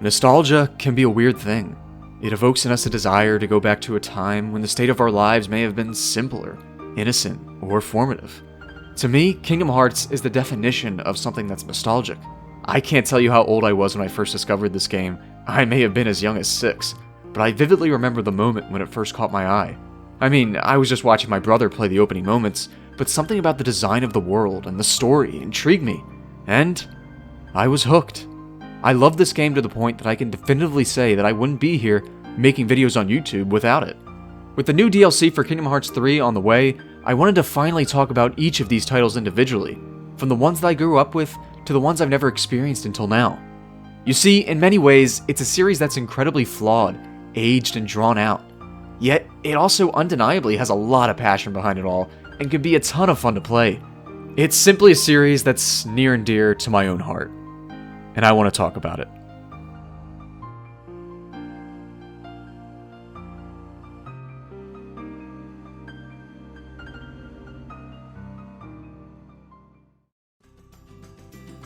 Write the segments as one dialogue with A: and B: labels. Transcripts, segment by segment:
A: Nostalgia can be a weird thing. It evokes in us a desire to go back to a time when the state of our lives may have been simpler, innocent, or formative. To me, Kingdom Hearts is the definition of something that's nostalgic. I can't tell you how old I was when I first discovered this game. I may have been as young as 6, but I vividly remember the moment when it first caught my eye. I mean, I was just watching my brother play the opening moments, but something about the design of the world and the story intrigued me, and I was hooked. I love this game to the point that I can definitively say that I wouldn't be here making videos on YouTube without it. With the new DLC for Kingdom Hearts 3 on the way, I wanted to finally talk about each of these titles individually, from the ones that I grew up with to the ones I've never experienced until now. You see, in many ways, it's a series that's incredibly flawed, aged, and drawn out. Yet, it also undeniably has a lot of passion behind it all, and can be a ton of fun to play. It's simply a series that's near and dear to my own heart, and I want to talk about it.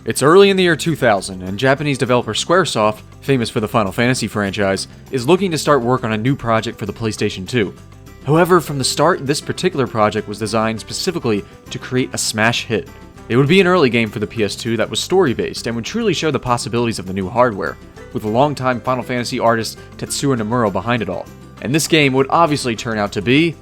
A: It's early in the year 2000, and Japanese developer Squaresoft, famous for the Final Fantasy franchise, is looking to start work on a new project for the PlayStation 2. However, from the start, this particular project was designed specifically to create a smash hit. It would be an early game for the PS2 that was story-based and would truly show the possibilities of the new hardware, with the longtime Final Fantasy artist Tetsuya Nomura behind it all. And this game would obviously turn out to be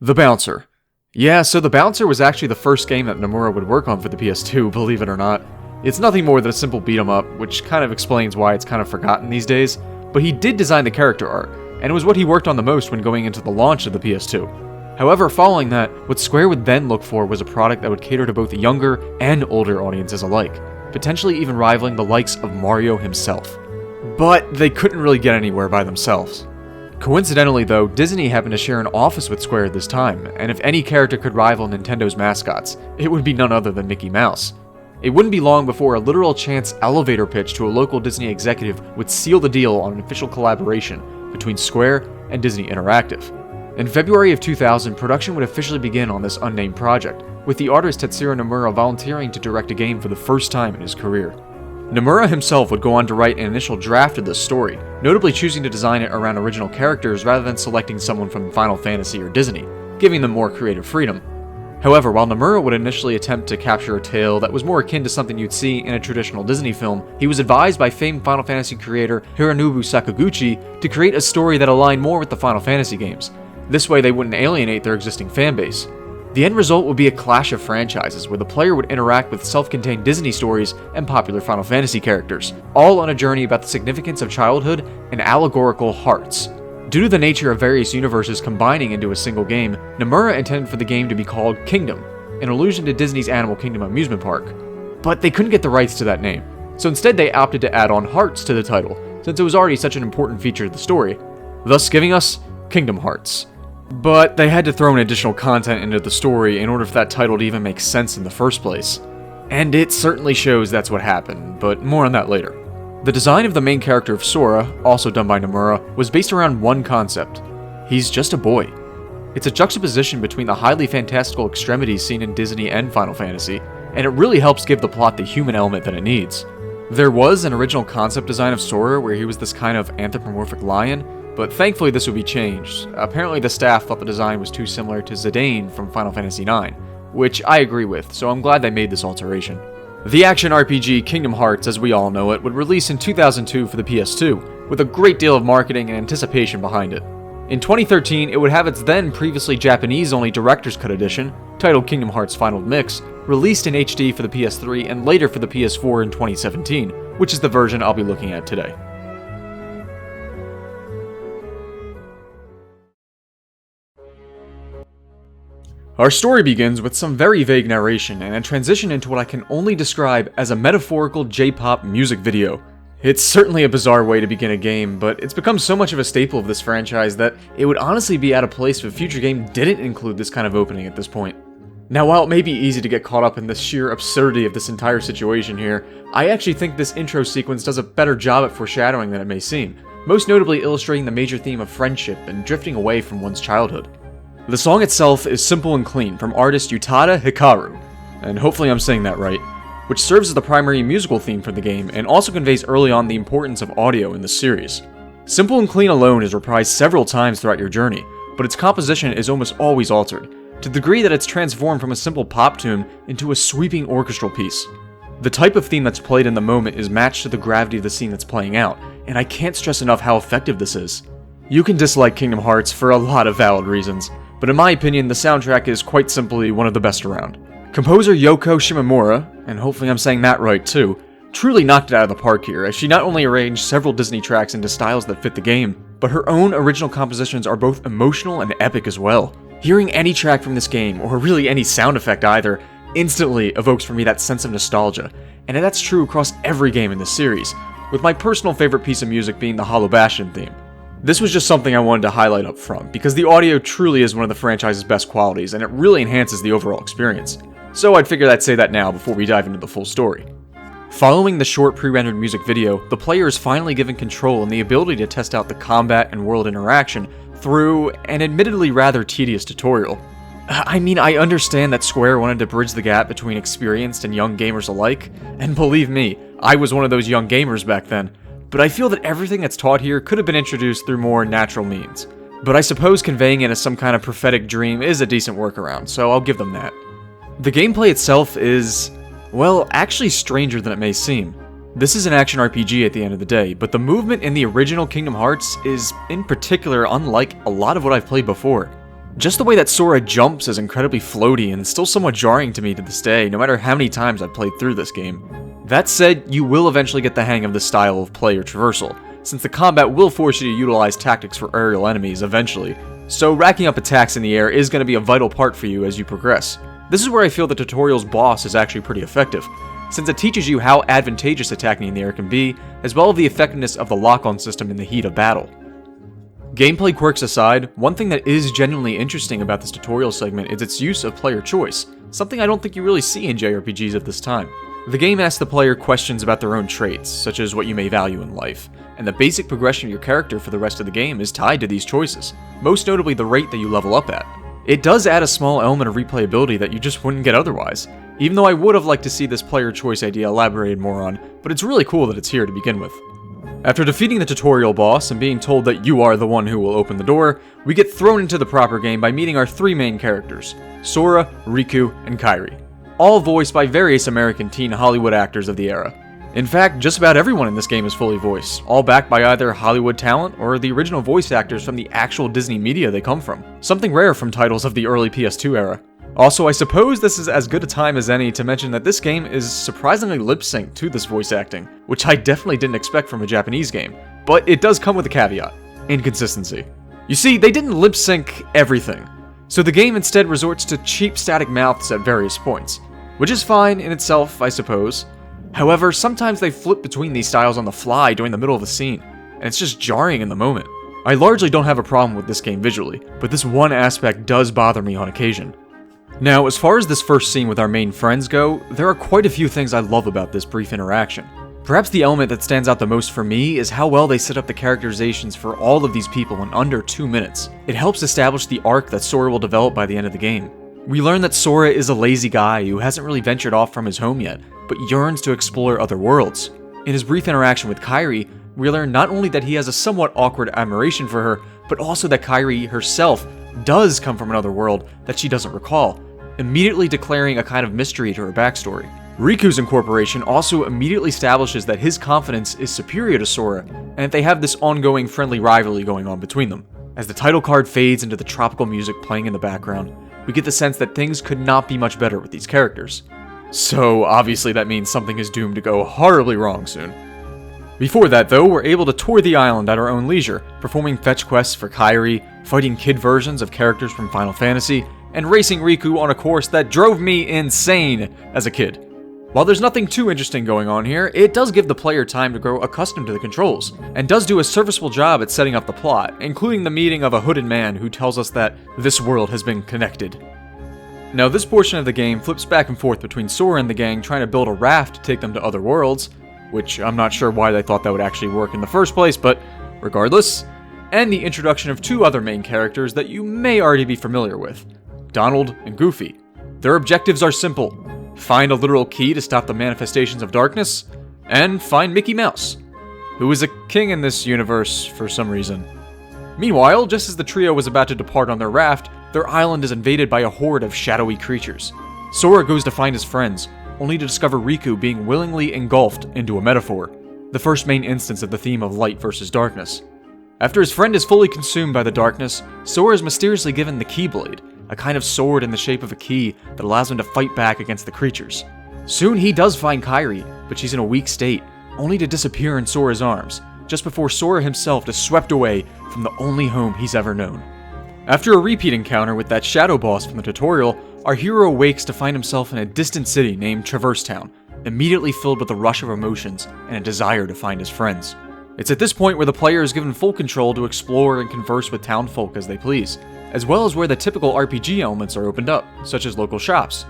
A: The Bouncer. Yeah, so The Bouncer was actually the first game that Nomura would work on for the PS2, believe it or not. It's nothing more than a simple beat-em-up, which kind of explains why it's kind of forgotten these days, but he did design the character art, and it was what he worked on the most when going into the launch of the PS2. However, following that, what Square would then look for was a product that would cater to both younger and older audiences alike, potentially even rivaling the likes of Mario himself. But they couldn't really get anywhere by themselves. Coincidentally though, Disney happened to share an office with Square at this time, and if any character could rival Nintendo's mascots, it would be none other than Mickey Mouse. It wouldn't be long before a literal chance elevator pitch to a local Disney executive would seal the deal on an official collaboration between Square and Disney Interactive. In February of 2000, production would officially begin on this unnamed project, with the artist Tetsuya Nomura volunteering to direct a game for the first time in his career. Nomura himself would go on to write an initial draft of this story, notably choosing to design it around original characters rather than selecting someone from Final Fantasy or Disney, giving them more creative freedom. However, while Nomura would initially attempt to capture a tale that was more akin to something you'd see in a traditional Disney film, he was advised by famed Final Fantasy creator Hironobu Sakaguchi to create a story that aligned more with the Final Fantasy games. This way they wouldn't alienate their existing fanbase. The end result would be a clash of franchises where the player would interact with self-contained Disney stories and popular Final Fantasy characters, all on a journey about the significance of childhood and allegorical hearts. Due to the nature of various universes combining into a single game, Nomura intended for the game to be called Kingdom, an allusion to Disney's Animal Kingdom amusement park. But they couldn't get the rights to that name, so instead they opted to add on Hearts to the title, since it was already such an important feature of the story, thus giving us Kingdom Hearts. But they had to throw in additional content into the story in order for that title to even make sense in the first place. And it certainly shows that's what happened, but more on that later. The design of the main character of Sora, also done by Nomura, was based around one concept. He's just a boy. It's a juxtaposition between the highly fantastical extremities seen in Disney and Final Fantasy, and it really helps give the plot the human element that it needs. There was an original concept design of Sora where he was this kind of anthropomorphic lion, but thankfully this would be changed. Apparently the staff thought the design was too similar to Zidane from Final Fantasy IX, which I agree with, so I'm glad they made this alteration. The action RPG Kingdom Hearts, as we all know it, would release in 2002 for the PS2, with a great deal of marketing and anticipation behind it. In 2013, it would have its then previously Japanese-only Director's Cut edition, titled Kingdom Hearts Final Mix, released in HD for the PS3 and later for the PS4 in 2017, which is the version I'll be looking at today. Our story begins with some very vague narration and a transition into what I can only describe as a metaphorical J-pop music video. It's certainly a bizarre way to begin a game, but it's become so much of a staple of this franchise that it would honestly be out of place if a future game didn't include this kind of opening at this point. Now, while it may be easy to get caught up in the sheer absurdity of this entire situation here, I actually think this intro sequence does a better job at foreshadowing than it may seem, most notably illustrating the major theme of friendship and drifting away from one's childhood. The song itself is simple and clean from artist Utada Hikaru, and hopefully I'm saying that right. which serves as the primary musical theme for the game and also conveys early on the importance of audio in the series. Simple and Clean alone is reprised several times throughout your journey, but its composition is almost always altered, to the degree that it's transformed from a simple pop tune into a sweeping orchestral piece. The type of theme that's played in the moment is matched to the gravity of the scene that's playing out, and I can't stress enough how effective this is. You can dislike Kingdom Hearts for a lot of valid reasons, but in my opinion, the soundtrack is quite simply one of the best around. Composer Yoko Shimomura, and hopefully I'm saying that right too, truly knocked it out of the park here, as she not only arranged several Disney tracks into styles that fit the game, but her own original compositions are both emotional and epic as well. Hearing any track from this game, or really any sound effect either, instantly evokes for me that sense of nostalgia, and that's true across every game in this series, with my personal favorite piece of music being the Hollow Bastion theme. This was just something I wanted to highlight up front, because the audio truly is one of the franchise's best qualities, and it really enhances the overall experience. So I'd figure I'd say that now before we dive into the full story. Following the short pre-rendered music video, the player is finally given control and the ability to test out the combat and world interaction through an admittedly rather tedious tutorial. I mean, I understand that Square wanted to bridge the gap between experienced and young gamers alike, and believe me, I was one of those young gamers back then, but I feel that everything that's taught here could have been introduced through more natural means. But I suppose conveying it as some kind of prophetic dream is a decent workaround, so I'll give them that. The gameplay itself is, well, actually stranger than it may seem. This is an action RPG at the end of the day, but the movement in the original Kingdom Hearts is, in particular, unlike a lot of what I've played before. Just the way that Sora jumps is incredibly floaty and still somewhat jarring to me to this day, no matter how many times I've played through this game. That said, you will eventually get the hang of this style of play or traversal, since the combat will force you to utilize tactics for aerial enemies eventually, so racking up attacks in the air is going to be a vital part for you as you progress. This is where I feel the tutorial's boss is actually pretty effective, since it teaches you how advantageous attacking in the air can be, as well as the effectiveness of the lock-on system in the heat of battle. Gameplay quirks aside, one thing that is genuinely interesting about this tutorial segment is its use of player choice, something I don't think you really see in JRPGs at this time. The game asks the player questions about their own traits, such as what you may value in life, and the basic progression of your character for the rest of the game is tied to these choices, most notably the rate that you level up at. It does add a small element of replayability that you just wouldn't get otherwise, even though I would have liked to see this player choice idea elaborated more on, but it's really cool that it's here to begin with. After defeating the tutorial boss and being told that you are the one who will open the door, we get thrown into the proper game by meeting our three main characters, Sora, Riku, and Kairi, all voiced by various American teen Hollywood actors of the era. In fact, just about everyone in this game is fully voiced, all backed by either Hollywood talent or the original voice actors from the actual Disney media they come from, something rare from titles of the early PS2 era. Also, I suppose this is as good a time as any to mention that this game is surprisingly lip-synced to this voice acting, which I definitely didn't expect from a Japanese game, but it does come with a caveat: inconsistency. You see, they didn't lip-sync everything, so the game instead resorts to cheap static mouths at various points, which is fine in itself, I suppose. However, sometimes they flip between these styles on the fly during the middle of a scene, and it's just jarring in the moment. I largely don't have a problem with this game visually, but this one aspect does bother me on occasion. Now, as far as this first scene with our main friends go, there are quite a few things I love about this brief interaction. Perhaps the element that stands out the most for me is how well they set up the characterizations for all of these people in under 2 minutes. It helps establish the arc that Sora will develop by the end of the game. We learn that Sora is a lazy guy who hasn't really ventured off from his home yet, but yearns to explore other worlds. In his brief interaction with Kairi, we learn not only that he has a somewhat awkward admiration for her, but also that Kairi herself does come from another world that she doesn't recall, immediately declaring a kind of mystery to her backstory. Riku's incorporation also immediately establishes that his confidence is superior to Sora, and that they have this ongoing friendly rivalry going on between them. As the title card fades into the tropical music playing in the background, we get the sense that things could not be much better with these characters. So obviously that means something is doomed to go horribly wrong soon. Before that though, we're able to tour the island at our own leisure, performing fetch quests for Kairi, fighting kid versions of characters from Final Fantasy, and racing Riku on a course that drove me insane as a kid. While there's nothing too interesting going on here, it does give the player time to grow accustomed to the controls, and does do a serviceable job at setting up the plot, including the meeting of a hooded man who tells us that this world has been connected. Now, this portion of the game flips back and forth between Sora and the gang trying to build a raft to take them to other worlds, which I'm not sure why they thought that would actually work in the first place, but regardless, and the introduction of two other main characters that you may already be familiar with, Donald and Goofy. Their objectives are simple: find a literal key to stop the manifestations of darkness, and find Mickey Mouse, who is a king in this universe for some reason. Meanwhile, just as the trio was about to depart on their raft, their island is invaded by a horde of shadowy creatures. Sora goes to find his friends, only to discover Riku being willingly engulfed into a metaphor, the first main instance of the theme of light versus darkness. After his friend is fully consumed by the darkness, Sora is mysteriously given the Keyblade, a kind of sword in the shape of a key that allows him to fight back against the creatures. Soon he does find Kairi, but she's in a weak state, only to disappear in Sora's arms, just before Sora himself is swept away from the only home he's ever known. After a repeat encounter with that shadow boss from the tutorial, our hero awakes to find himself in a distant city named Town, immediately filled with a rush of emotions and a desire to find his friends. It's at this point where the player is given full control to explore and converse with townfolk as they please, as well as where the typical RPG elements are opened up, such as local shops.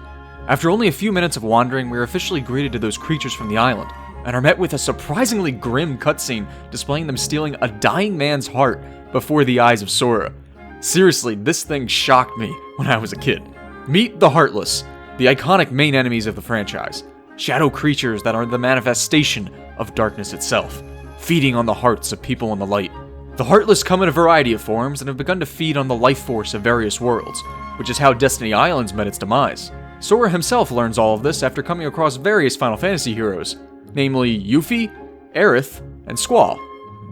A: After only a few minutes of wandering, we are officially greeted to those creatures from the island, and are met with a surprisingly grim cutscene displaying them stealing a dying man's heart before the eyes of Sora. Seriously, this thing shocked me when I was a kid. Meet the Heartless, the iconic main enemies of the franchise. Shadow creatures that are the manifestation of darkness itself, feeding on the hearts of people in the light. The Heartless come in a variety of forms and have begun to feed on the life force of various worlds, which is how Destiny Islands met its demise. Sora himself learns all of this after coming across various Final Fantasy heroes, namely Yuffie, Aerith, and Squall.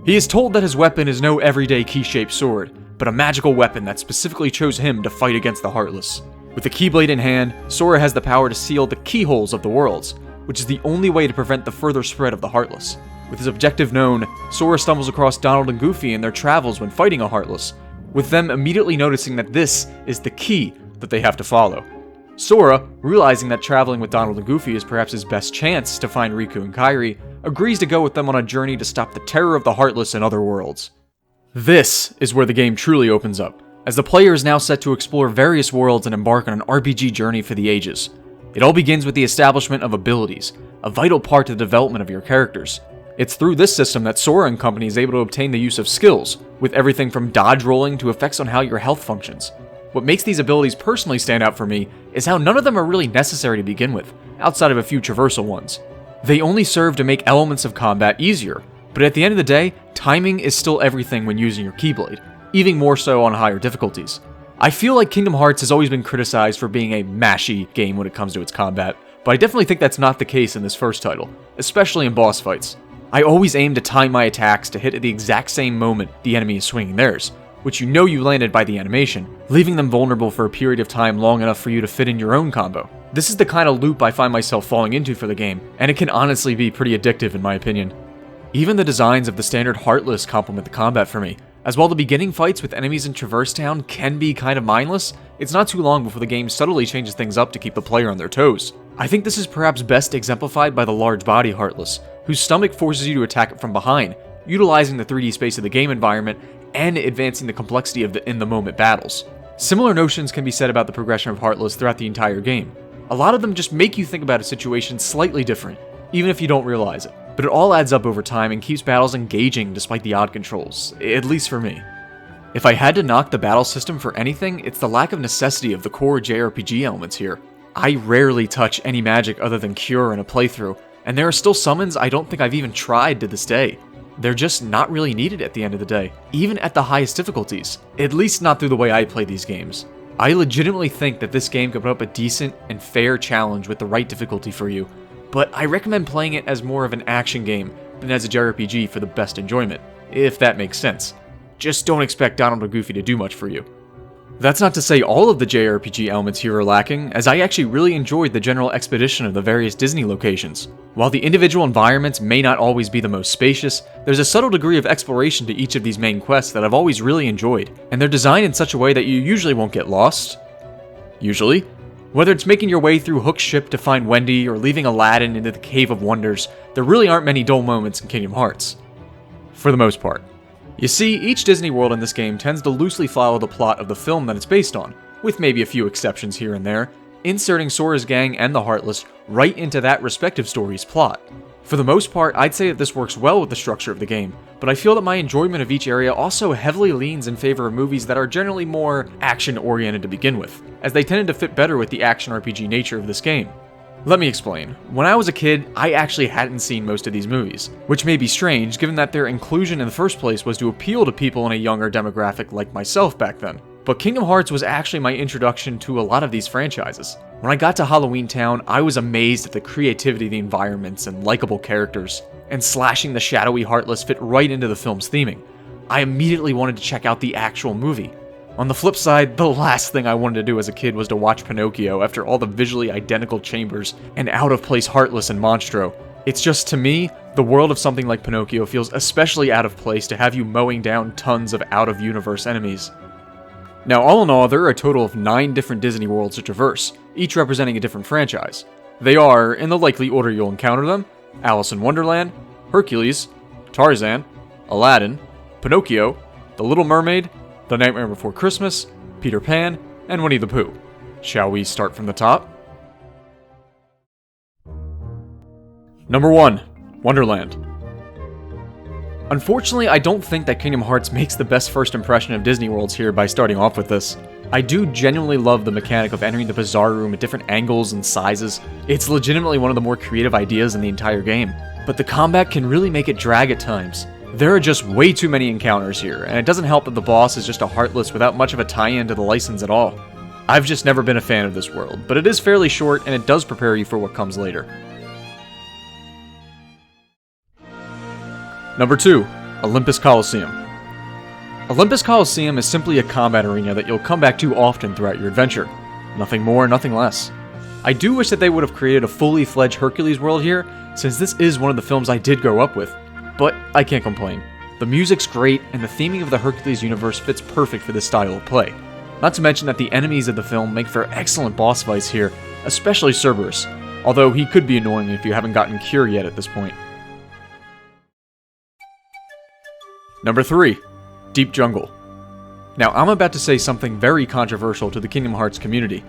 A: He is told that his weapon is no everyday key-shaped sword, but a magical weapon that specifically chose him to fight against the Heartless. With the Keyblade in hand, Sora has the power to seal the keyholes of the worlds, which is the only way to prevent the further spread of the Heartless. With his objective known, Sora stumbles across Donald and Goofy in their travels when fighting a Heartless, with them immediately noticing that this is the key that they have to follow. Sora, realizing that traveling with Donald and Goofy is perhaps his best chance to find Riku and Kairi, agrees to go with them on a journey to stop the terror of the Heartless in other worlds. This is where the game truly opens up, as the player is now set to explore various worlds and embark on an RPG journey for the ages. It all begins with the establishment of abilities, a vital part to the development of your characters. It's through this system that Sora and company is able to obtain the use of skills, with everything from dodge rolling to effects on how your health functions. What makes these abilities personally stand out for me is how none of them are really necessary to begin with, outside of a few traversal ones. They only serve to make elements of combat easier, but at the end of the day, timing is still everything when using your Keyblade, even more so on higher difficulties. I feel like Kingdom Hearts has always been criticized for being a mashy game when it comes to its combat, but I definitely think that's not the case in this first title, especially in boss fights. I always aim to time my attacks to hit at the exact same moment the enemy is swinging theirs, which you know you landed by the animation, leaving them vulnerable for a period of time long enough for you to fit in your own combo. This is the kind of loop I find myself falling into for the game, and it can honestly be pretty addictive in my opinion. Even the designs of the standard Heartless complement the combat for me, as while the beginning fights with enemies in Town can be kind of mindless, it's not too long before the game subtly changes things up to keep the player on their toes. I think this is perhaps best exemplified by the large body Heartless, whose stomach forces you to attack it from behind, utilizing the 3D space of the game environment and advancing the complexity of the in-the-moment battles. Similar notions can be said about the progression of Heartless throughout the entire game. A lot of them just make you think about a situation slightly different, even if you don't realize it. But it all adds up over time and keeps battles engaging despite the odd controls, at least for me. If I had to knock the battle system for anything, it's the lack of necessity of the core JRPG elements here. I rarely touch any magic other than Cure in a playthrough, and there are still summons I don't think I've even tried to this day. They're just not really needed at the end of the day, even at the highest difficulties, at least not through the way I play these games. I legitimately think that this game could put up a decent and fair challenge with the right difficulty for you, but I recommend playing it as more of an action game than as a JRPG for the best enjoyment, if that makes sense. Just don't expect Donald or Goofy to do much for you. That's not to say all of the JRPG elements here are lacking, as I actually really enjoyed the general expedition of the various Disney locations. While the individual environments may not always be the most spacious, there's a subtle degree of exploration to each of these main quests that I've always really enjoyed, and they're designed in such a way that you usually won't get lost. Usually. Whether it's making your way through Hook's ship to find Wendy or leaving Aladdin into the Cave of Wonders, there really aren't many dull moments in Kingdom Hearts. For the most part. You see, each Disney world in this game tends to loosely follow the plot of the film that it's based on, with maybe a few exceptions here and there, inserting Sora's gang and the Heartless right into that respective story's plot. For the most part, I'd say that this works well with the structure of the game, but I feel that my enjoyment of each area also heavily leans in favor of movies that are generally more action-oriented to begin with, as they tended to fit better with the action RPG nature of this game. Let me explain. When I was a kid, I actually hadn't seen most of these movies, which may be strange given that their inclusion in the first place was to appeal to people in a younger demographic like myself back then. But Kingdom Hearts was actually my introduction to a lot of these franchises. When I got to Halloweentown, I was amazed at the creativity of the environments and likable characters, and slashing the shadowy Heartless fit right into the film's theming. I immediately wanted to check out the actual movie. On the flip side, the last thing I wanted to do as a kid was to watch Pinocchio after all the visually identical chambers and out-of-place Heartless and Monstro. It's just, to me, the world of something like Pinocchio feels especially out of place to have you mowing down tons of out-of-universe enemies. Now, all in all, there are a total of 9 different Disney worlds to traverse, each representing a different franchise. They are, in the likely order you'll encounter them, Alice in Wonderland, Hercules, Tarzan, Aladdin, Pinocchio, The Little Mermaid, The Nightmare Before Christmas, Peter Pan, and Winnie the Pooh. Shall we start from the top? Number 1. Wonderland. Unfortunately, I don't think that Kingdom Hearts makes the best first impression of Disney worlds here by starting off with this. I do genuinely love the mechanic of entering the Bazaar Room at different angles and sizes. It's legitimately one of the more creative ideas in the entire game, but the combat can really make it drag at times. There are just way too many encounters here, and it doesn't help that the boss is just a Heartless without much of a tie-in to the license at all. I've just never been a fan of this world, but it is fairly short and it does prepare you for what comes later. Number 2. Olympus Coliseum. Olympus Coliseum is simply a combat arena that you'll come back to often throughout your adventure. Nothing more, nothing less. I do wish that they would have created a fully fledged Hercules world here, since this is one of the films I did grow up with. But I can't complain. The music's great, and the theming of the Hercules universe fits perfect for this style of play. Not to mention that the enemies of the film make for excellent boss fights here, especially Cerberus, although he could be annoying if you haven't gotten Cure yet at this point. Number 3. Deep Jungle. Now, I'm about to say something very controversial to the Kingdom Hearts community.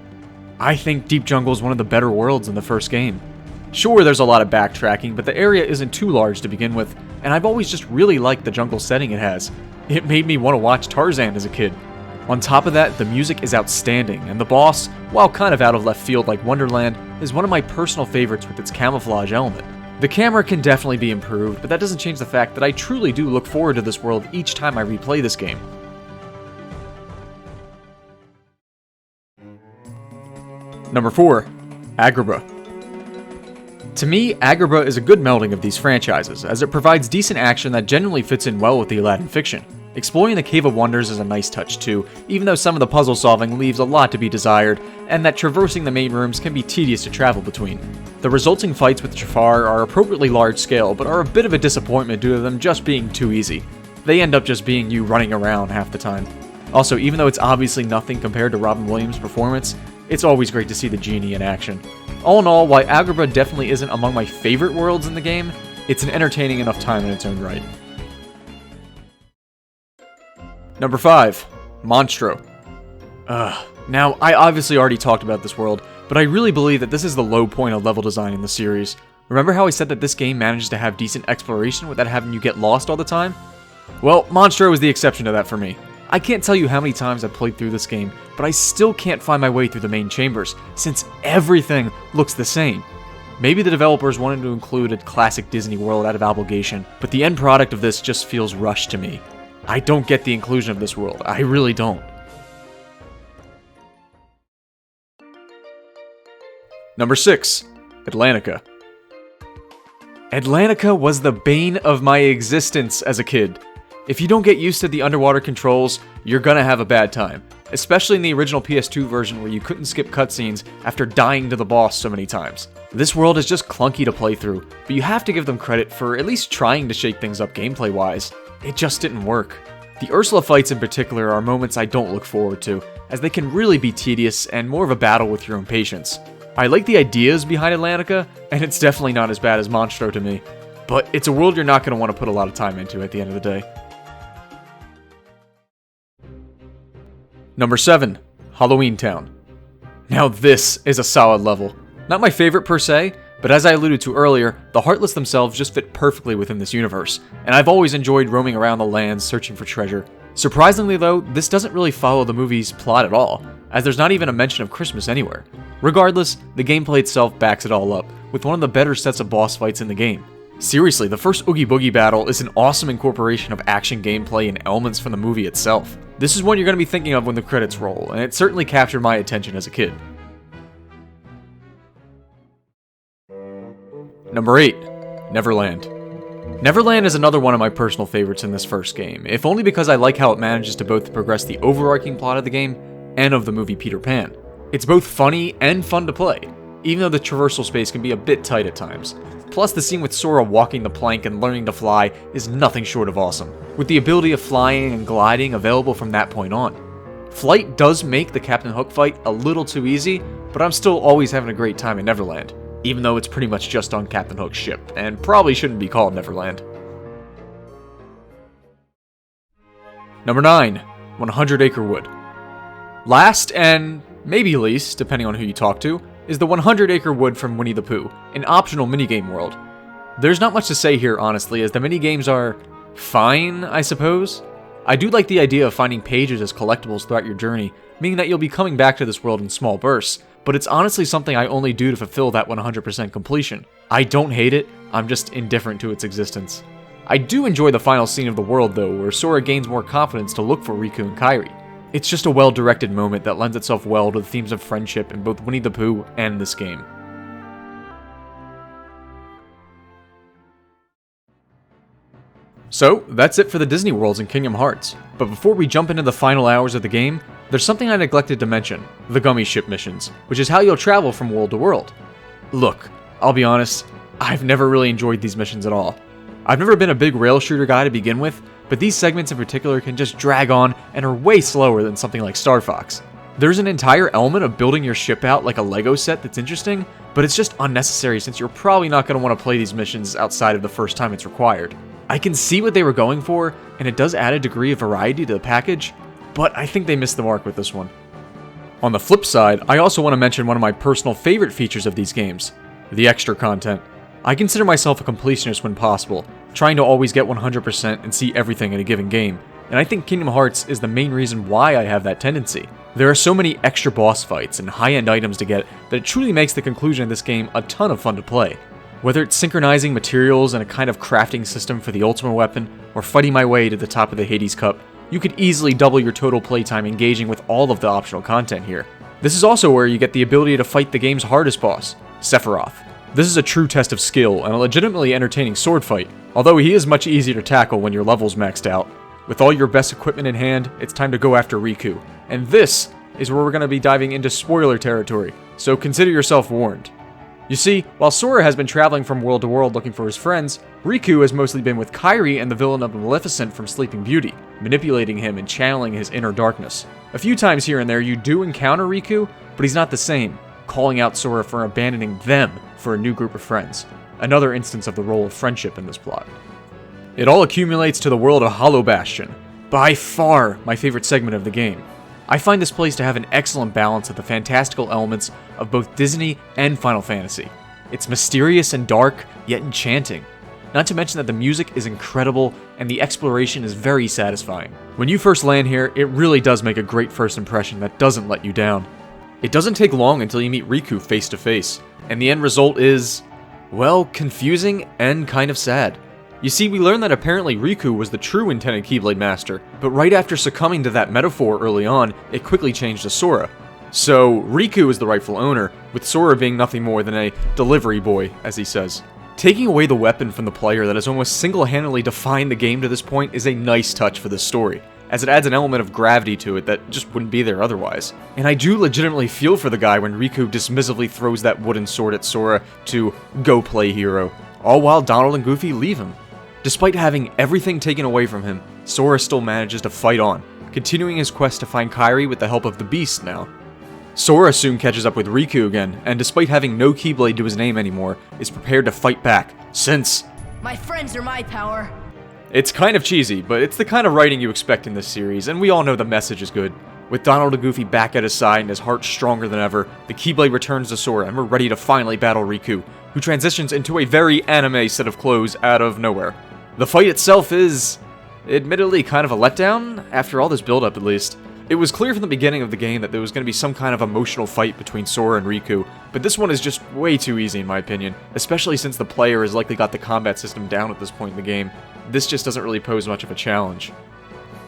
A: I think Deep Jungle is one of the better worlds in the first game. Sure, there's a lot of backtracking, but the area isn't too large to begin with, and I've always just really liked the jungle setting it has. It made me want to watch Tarzan as a kid. On top of that, the music is outstanding, and the boss, while kind of out of left field like Wonderland, is one of my personal favorites with its camouflage element. The camera can definitely be improved, but that doesn't change the fact that I truly do look forward to this world each time I replay this game. Number 4. Agrabah. To me, Agrabah is a good melding of these franchises, as it provides decent action that generally fits in well with the Aladdin fiction. Exploring the Cave of Wonders is a nice touch too, even though some of the puzzle solving leaves a lot to be desired, and that traversing the main rooms can be tedious to travel between. The resulting fights with Jafar are appropriately large scale, but are a bit of a disappointment due to them just being too easy. They end up just being you running around half the time. Also, even though it's obviously nothing compared to Robin Williams' performance, it's always great to see the genie in action. All in all, while Agrabah definitely isn't among my favorite worlds in the game, it's an entertaining enough time in its own right. Number 5. Monstro. Now, I obviously already talked about this world, but I really believe that this is the low point of level design in the series. Remember how I said that this game manages to have decent exploration without having you get lost all the time? Well, Monstro is the exception to that for me. I can't tell you how many times I've played through this game, but I still can't find my way through the main chambers, since everything looks the same. Maybe the developers wanted to include a classic Disney world out of obligation, but the end product of this just feels rushed to me. I don't get the inclusion of this world, I really don't. Number 6. Atlantica. Atlantica was the bane of my existence as a kid. If you don't get used to the underwater controls, you're gonna have a bad time. Especially in the original PS2 version where you couldn't skip cutscenes after dying to the boss so many times. This world is just clunky to play through, but you have to give them credit for at least trying to shake things up gameplay-wise. It just didn't work. The Ursula fights in particular are moments I don't look forward to, as they can really be tedious and more of a battle with your own patience. I like the ideas behind Atlantica, and it's definitely not as bad as Monstro to me, but it's a world you're not going to want to put a lot of time into at the end of the day. Number 7. Halloweentown. Now this is a solid level. Not my favorite per se, but as I alluded to earlier, the Heartless themselves just fit perfectly within this universe, and I've always enjoyed roaming around the lands searching for treasure. Surprisingly though, this doesn't really follow the movie's plot at all. as there's not even a mention of Christmas anywhere. Regardless, the gameplay itself backs it all up, with one of the better sets of boss fights in the game. Seriously, the first Oogie Boogie battle is an awesome incorporation of action gameplay and elements from the movie itself. This is one you're going to be thinking of when the credits roll, and it certainly captured my attention as a kid. Number 8. Neverland. Neverland is another one of my personal favorites in this first game, if only because I like how it manages to both progress the overarching plot of the game and of the movie Peter Pan. It's both funny and fun to play, even though the traversal space can be a bit tight at times. Plus, the scene with Sora walking the plank and learning to fly is nothing short of awesome, with the ability of flying and gliding available from that point on. Flight does make the Captain Hook fight a little too easy, but I'm still always having a great time in Neverland, even though it's pretty much just on Captain Hook's ship, and probably shouldn't be called Neverland. Number 9. 100 Acre Wood. Last, and maybe least, depending on who you talk to, is the 100 Acre Wood from Winnie the Pooh, an optional minigame world. There's not much to say here, honestly, as the minigames are fine, I suppose. I do like the idea of finding pages as collectibles throughout your journey, meaning that you'll be coming back to this world in small bursts, but it's honestly something I only do to fulfill that 100% completion. I don't hate it, I'm just indifferent to its existence. I do enjoy the final scene of the world though, where Sora gains more confidence to look for Riku and Kairi. It's just a well-directed moment that lends itself well to the themes of friendship in both Winnie the Pooh and this game. So, that's it for the Disney worlds in Kingdom Hearts. But before we jump into the final hours of the game, there's something I neglected to mention, the Gummi ship missions, which is how you'll travel from world to world. Look, I'll be honest, I've never really enjoyed these missions at all. I've never been a big rail shooter guy to begin with, but these segments in particular can just drag on and are way slower than something like Star Fox. There's an entire element of building your ship out like a Lego set that's interesting, but it's just unnecessary since you're probably not going to want to play these missions outside of the first time it's required. I can see what they were going for, and it does add a degree of variety to the package, but I think they missed the mark with this one. On the flip side, I also want to mention one of my personal favorite features of these games, the extra content. I consider myself a completionist when possible, trying to always get 100% and see everything in a given game, and I think Kingdom Hearts is the main reason why I have that tendency. There are so many extra boss fights and high-end items to get that it truly makes the conclusion of this game a ton of fun to play. Whether it's synchronizing materials and a kind of crafting system for the ultimate weapon, or fighting my way to the top of the Hades Cup, you could easily double your total playtime engaging with all of the optional content here. This is also where you get the ability to fight the game's hardest boss, Sephiroth. This is a true test of skill and a legitimately entertaining sword fight, although he is much easier to tackle when your level's maxed out. With all your best equipment in hand, it's time to go after Riku, and this is where we're going to be diving into spoiler territory, so consider yourself warned. You see, while Sora has been traveling from world to world looking for his friends, Riku has mostly been with Kairi and the villain of Maleficent from Sleeping Beauty, manipulating him and channeling his inner darkness. A few times here and there you do encounter Riku, but he's not the same, calling out Sora for abandoning them for a new group of friends. Another instance of the role of friendship in this plot. It all accumulates to the world of Bastion, by far my favorite segment of the game. I find this place to have an excellent balance of the fantastical elements of both Disney and Final Fantasy. It's mysterious and dark, yet enchanting. Not to mention that the music is incredible and the exploration is very satisfying. When you first land here, it really does make a great first impression that doesn't let you down. It doesn't take long until you meet Riku face to face, and the end result is, well, confusing and kind of sad. You see, we learned that apparently Riku was the true intended Keyblade Master, but right after succumbing to that metaphor early on, it quickly changed to Sora. So, Riku is the rightful owner, with Sora being nothing more than a delivery boy, as he says. Taking away the weapon from the player that has almost single-handedly defined the game to this point is a nice touch for this story, as it adds an element of gravity to it that just wouldn't be there otherwise. And I do legitimately feel for the guy when Riku dismissively throws that wooden sword at Sora to go play hero, all while Donald and Goofy leave him. Despite having everything taken away from him, Sora still manages to fight on, continuing his quest to find Kairi with the help of the Beast now. Sora soon catches up with Riku again, and despite having no Keyblade to his name anymore, is prepared to fight back, since
B: my friends are my power.
A: It's kind of cheesy, but it's the kind of writing you expect in this series, and we all know the message is good. With Donald and Goofy back at his side and his heart stronger than ever, the Keyblade returns to Sora, and we're ready to finally battle Riku, who transitions into a very anime set of clothes out of nowhere. The fight itself is, admittedly, kind of a letdown, after all this build-up at least. It was clear from the beginning of the game that there was going to be some kind of emotional fight between Sora and Riku, but this one is just way too easy in my opinion, especially since the player has likely got the combat system down at this point in the game. This just doesn't really pose much of a challenge.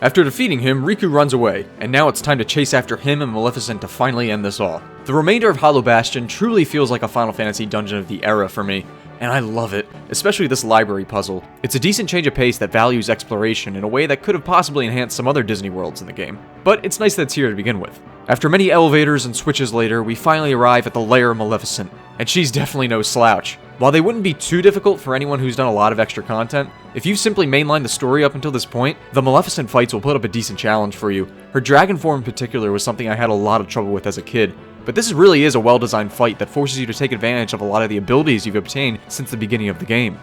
A: After defeating him, Riku runs away, and now it's time to chase after him and Maleficent to finally end this all. The remainder of Hollow Bastion truly feels like a Final Fantasy dungeon of the era for me, and I love it, especially this library puzzle. It's a decent change of pace that values exploration in a way that could have possibly enhanced some other Disney worlds in the game, but it's nice that it's here to begin with. After many elevators and switches later, we finally arrive at the lair of Maleficent, and she's definitely no slouch. While they wouldn't be too difficult for anyone who's done a lot of extra content, if you've simply mainlined the story up until this point, the Maleficent fights will put up a decent challenge for you. Her dragon form in particular was something I had a lot of trouble with as a kid, but this really is a well-designed fight that forces you to take advantage of a lot of the abilities you've obtained since the beginning of the game.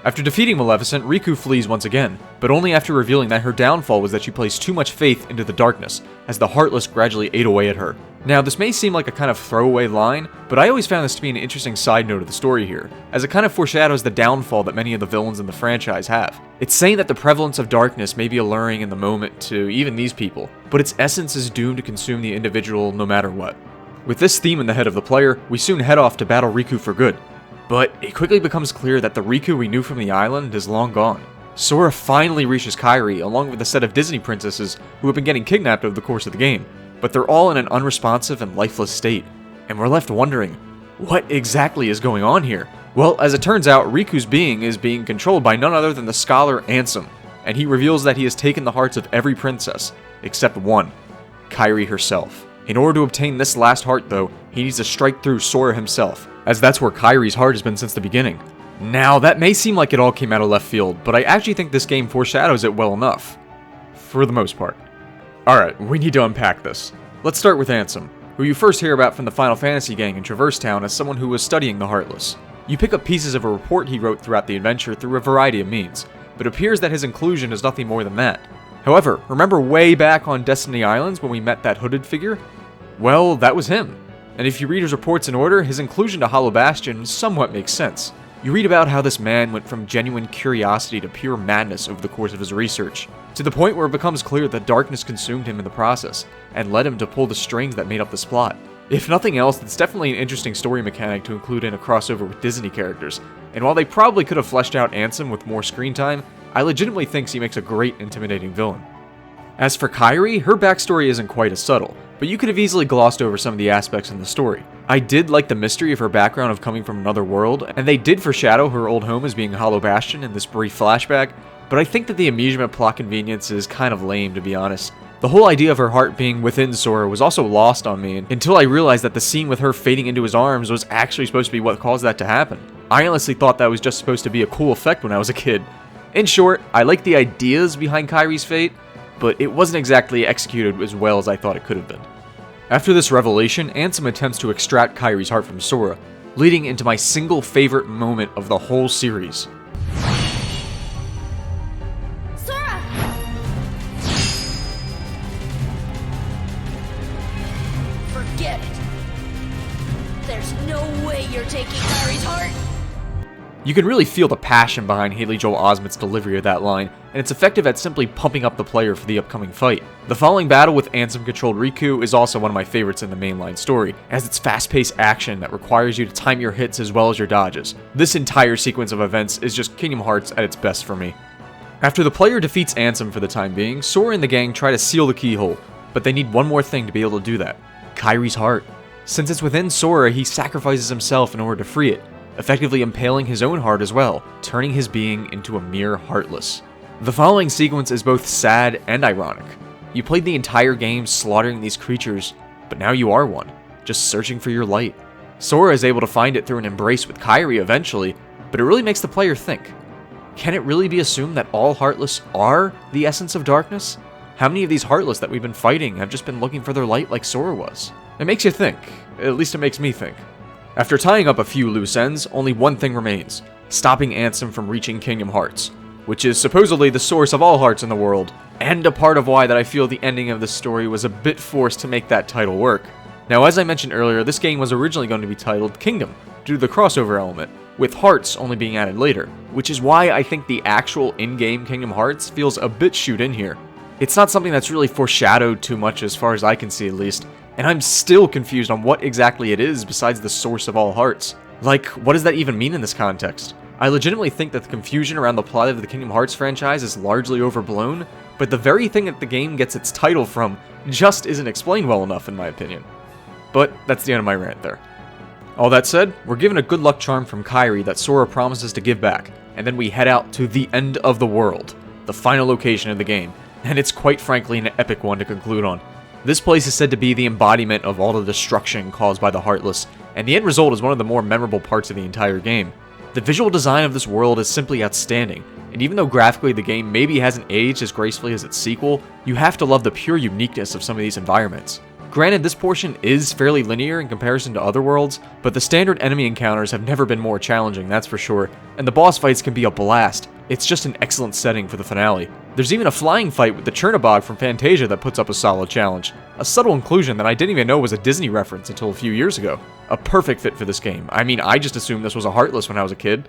A: After defeating Maleficent, Riku flees once again, but only after revealing that her downfall was that she placed too much faith into the darkness, as the Heartless gradually ate away at her. Now, this may seem like a kind of throwaway line, but I always found this to be an interesting side note of the story here, as it kind of foreshadows the downfall that many of the villains in the franchise have. It's saying that the prevalence of darkness may be alluring in the moment to even these people, but its essence is doomed to consume the individual no matter what. With this theme in the head of the player, we soon head off to battle Riku for good. But it quickly becomes clear that the Riku we knew from the island is long gone. Sora finally reaches Kairi, along with a set of Disney princesses who have been getting kidnapped over the course of the game, but they're all in an unresponsive and lifeless state, and we're left wondering, what exactly is going on here? Well, as it turns out, Riku's being is being controlled by none other than the scholar Ansem, and he reveals that he has taken the hearts of every princess, except one, Kairi herself. In order to obtain this last heart though, he needs to strike through Sora himself, as that's where Kairi's heart has been since the beginning. Now, that may seem like it all came out of left field, but I actually think this game foreshadows it well enough. For the most part. Alright, we need to unpack this. Let's start with Ansem, who you first hear about from the Final Fantasy gang in Traverse Town as someone who was studying the Heartless. You pick up pieces of a report he wrote throughout the adventure through a variety of means, but it appears that his inclusion is nothing more than that. However, remember way back on Destiny Islands when we met that hooded figure? Well, that was him. And if you read his reports in order, his inclusion to Hollow Bastion somewhat makes sense. You read about how this man went from genuine curiosity to pure madness over the course of his research, to the point where it becomes clear that darkness consumed him in the process, and led him to pull the strings that made up this plot. If nothing else, it's definitely an interesting story mechanic to include in a crossover with Disney characters, and while they probably could have fleshed out Ansem with more screen time, I legitimately think he makes a great intimidating villain. As for Kairi, her backstory isn't quite as subtle, but you could have easily glossed over some of the aspects in the story. I did like the mystery of her background of coming from another world, and they did foreshadow her old home as being Hollow Bastion in this brief flashback, but I think that the amusement plot convenience is kind of lame, to be honest. The whole idea of her heart being within Sora was also lost on me until I realized that the scene with her fading into his arms was actually supposed to be what caused that to happen. I honestly thought that was just supposed to be a cool effect when I was a kid. In short, I like the ideas behind Kairi's fate, but it wasn't exactly executed as well as I thought it could have been. After this revelation, Ansem attempts to extract Kairi's heart from Sora, leading into my single favorite moment of the whole series.
B: Sora! Forget it. There's no way you're taking Kairi's heart.
A: You can really feel the passion behind Haley Joel Osment's delivery of that line, and it's effective at simply pumping up the player for the upcoming fight. The following battle with Ansem-controlled Riku is also one of my favorites in the mainline story, as it's fast-paced action that requires you to time your hits as well as your dodges. This entire sequence of events is just Kingdom Hearts at its best for me. After the player defeats Ansem for the time being, Sora and the gang try to seal the keyhole, but they need one more thing to be able to do that: Kairi's heart. Since it's within Sora, he sacrifices himself in order to free it, effectively impaling his own heart as well, turning his being into a mere Heartless. The following sequence is both sad and ironic. You played the entire game slaughtering these creatures, but now you are one, just searching for your light. Sora is able to find it through an embrace with Kairi eventually, but it really makes the player think. Can it really be assumed that all Heartless are the essence of darkness? How many of these Heartless that we've been fighting have just been looking for their light like Sora was? It makes you think. At least it makes me think. After tying up a few loose ends, only one thing remains: stopping Ansem from reaching Kingdom Hearts, which is supposedly the source of all hearts in the world, and a part of why that I feel the ending of this story was a bit forced to make that title work. Now, as I mentioned earlier, this game was originally going to be titled Kingdom, due to the crossover element, with Hearts only being added later, which is why I think the actual in-game Kingdom Hearts feels a bit shoot in here. It's not something that's really foreshadowed too much as far as I can see at least, and I'm still confused on what exactly it is besides the source of all hearts. Like, what does that even mean in this context? I legitimately think that the confusion around the plot of the Kingdom Hearts franchise is largely overblown, but the very thing that the game gets its title from just isn't explained well enough in my opinion. But that's the end of my rant there. All that said, we're given a good luck charm from Kairi that Sora promises to give back, and then we head out to the end of the world, the final location of the game, and it's quite frankly an epic one to conclude on. This place is said to be the embodiment of all the destruction caused by the Heartless, and the end result is one of the more memorable parts of the entire game. The visual design of this world is simply outstanding, and even though graphically the game maybe hasn't aged as gracefully as its sequel, you have to love the pure uniqueness of some of these environments. Granted, this portion is fairly linear in comparison to other worlds, but the standard enemy encounters have never been more challenging, that's for sure, and the boss fights can be a blast. It's just an excellent setting for the finale. There's even a flying fight with the Chernobog from Fantasia that puts up a solid challenge. A subtle inclusion that I didn't even know was a Disney reference until a few years ago. A perfect fit for this game. I mean, I just assumed this was a Heartless when I was a kid.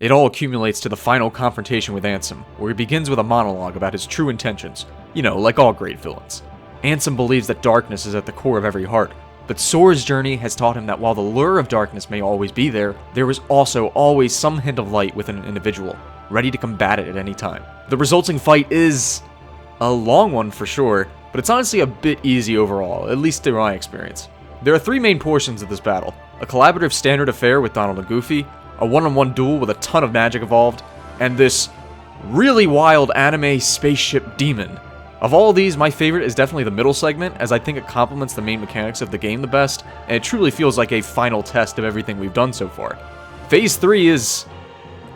A: It all accumulates to the final confrontation with Ansem, where he begins with a monologue about his true intentions. You know, like all great villains. Ansem believes that darkness is at the core of every heart, but Sora's journey has taught him that while the lure of darkness may always be there, there is also always some hint of light within an individual, ready to combat it at any time. The resulting fight is a long one for sure, but it's honestly a bit easy overall, at least through my experience. There are three main portions of this battle: a collaborative standard affair with Donald and Goofy, a one-on-one duel with a ton of magic involved, and this really wild anime spaceship demon. Of all of these, my favorite is definitely the middle segment, as I think it complements the main mechanics of the game the best, and it truly feels like a final test of everything we've done so far. Phase 3 is,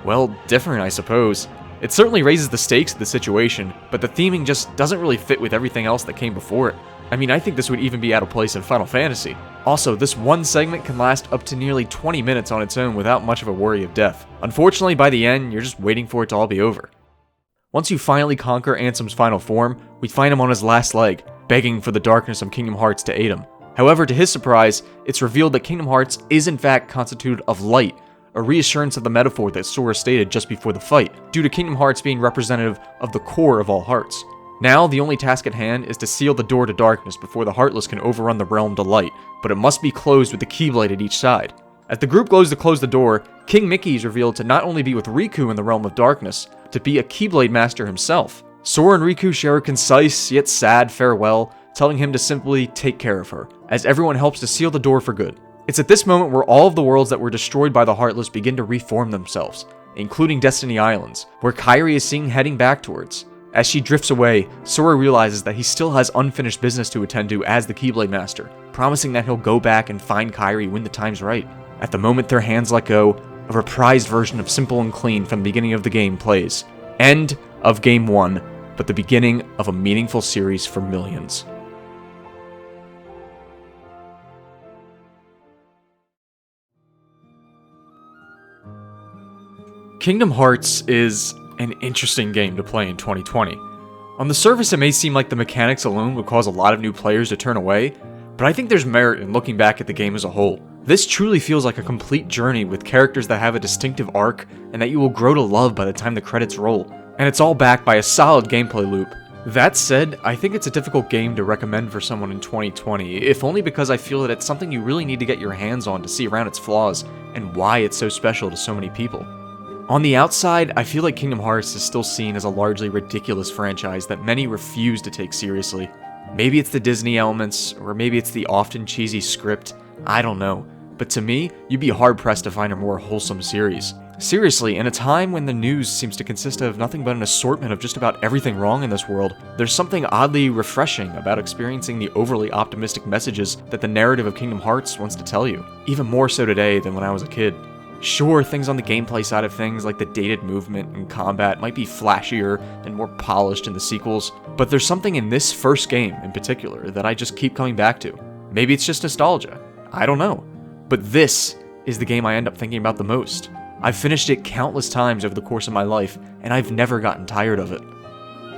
A: well, different I suppose. It certainly raises the stakes of the situation, but the theming just doesn't really fit with everything else that came before it. I mean, I think this would even be out of place in Final Fantasy. Also, this one segment can last up to nearly 20 minutes on its own without much of a worry of death. Unfortunately, by the end, you're just waiting for it to all be over. Once you finally conquer Ansem's final form, we find him on his last leg, begging for the darkness of Kingdom Hearts to aid him. However, to his surprise, it's revealed that Kingdom Hearts is in fact constituted of light, a reassurance of the metaphor that Sora stated just before the fight, due to Kingdom Hearts being representative of the core of all hearts. Now, the only task at hand is to seal the door to darkness before the Heartless can overrun the realm to light, but it must be closed with the Keyblade at each side. As the group goes to close the door, King Mickey is revealed to not only be with Riku in the realm of darkness, to be a Keyblade master himself. Sora and Riku share a concise yet sad farewell, telling him to simply take care of her, as everyone helps to seal the door for good. It's at this moment where all of the worlds that were destroyed by the Heartless begin to reform themselves, including Destiny Islands, where Kairi is seen heading back towards. As she drifts away, Sora realizes that he still has unfinished business to attend to as the Keyblade Master, promising that he'll go back and find Kairi when the time's right. At the moment their hands let go, a reprised version of Simple and Clean from the beginning of the game plays. End of Game 1, but the beginning of a meaningful series for millions. Kingdom Hearts is an interesting game to play in 2020. On the surface, it may seem like the mechanics alone would cause a lot of new players to turn away, but I think there's merit in looking back at the game as a whole. This truly feels like a complete journey with characters that have a distinctive arc and that you will grow to love by the time the credits roll, and it's all backed by a solid gameplay loop. That said, I think it's a difficult game to recommend for someone in 2020, if only because I feel that it's something you really need to get your hands on to see around its flaws and why it's so special to so many people. On the outside, I feel like Kingdom Hearts is still seen as a largely ridiculous franchise that many refuse to take seriously. Maybe it's the Disney elements, or maybe it's the often cheesy script, I don't know. But to me, you'd be hard-pressed to find a more wholesome series. Seriously, in a time when the news seems to consist of nothing but an assortment of just about everything wrong in this world, there's something oddly refreshing about experiencing the overly optimistic messages that the narrative of Kingdom Hearts wants to tell you, even more so today than when I was a kid. Sure, things on the gameplay side of things, like the dated movement and combat, might be flashier and more polished in the sequels, but there's something in this first game in particular that I just keep coming back to. Maybe it's just nostalgia, I don't know. But this is the game I end up thinking about the most. I've finished it countless times over the course of my life, and I've never gotten tired of it.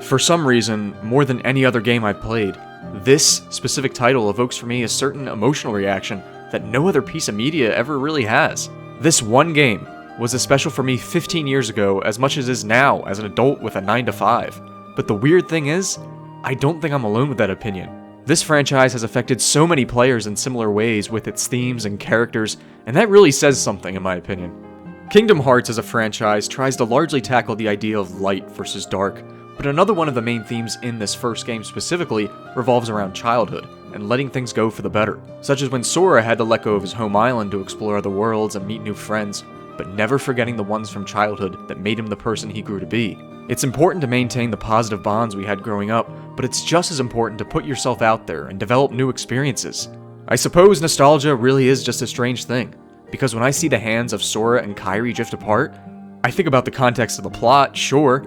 A: For some reason, more than any other game I've played, this specific title evokes for me a certain emotional reaction that no other piece of media ever really has. This one game was as special for me 15 years ago as much as it is now as an adult with a 9 to 5. But the weird thing is, I don't think I'm alone with that opinion. This franchise has affected so many players in similar ways with its themes and characters, and that really says something in my opinion. Kingdom Hearts as a franchise tries to largely tackle the idea of light versus dark, but another one of the main themes in this first game specifically revolves around childhood and letting things go for the better, such as when Sora had to let go of his home island to explore other worlds and meet new friends, but never forgetting the ones from childhood that made him the person he grew to be. It's important to maintain the positive bonds we had growing up, but it's just as important to put yourself out there and develop new experiences. I suppose nostalgia really is just a strange thing, because when I see the hands of Sora and Kairi drift apart, I think about the context of the plot, sure,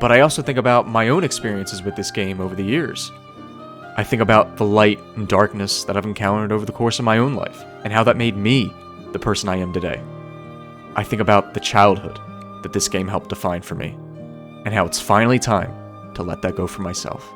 A: but I also think about my own experiences with this game over the years. I think about the light and darkness that I've encountered over the course of my own life, and how that made me the person I am today. I think about the childhood that this game helped define for me, and how it's finally time to let that go for myself.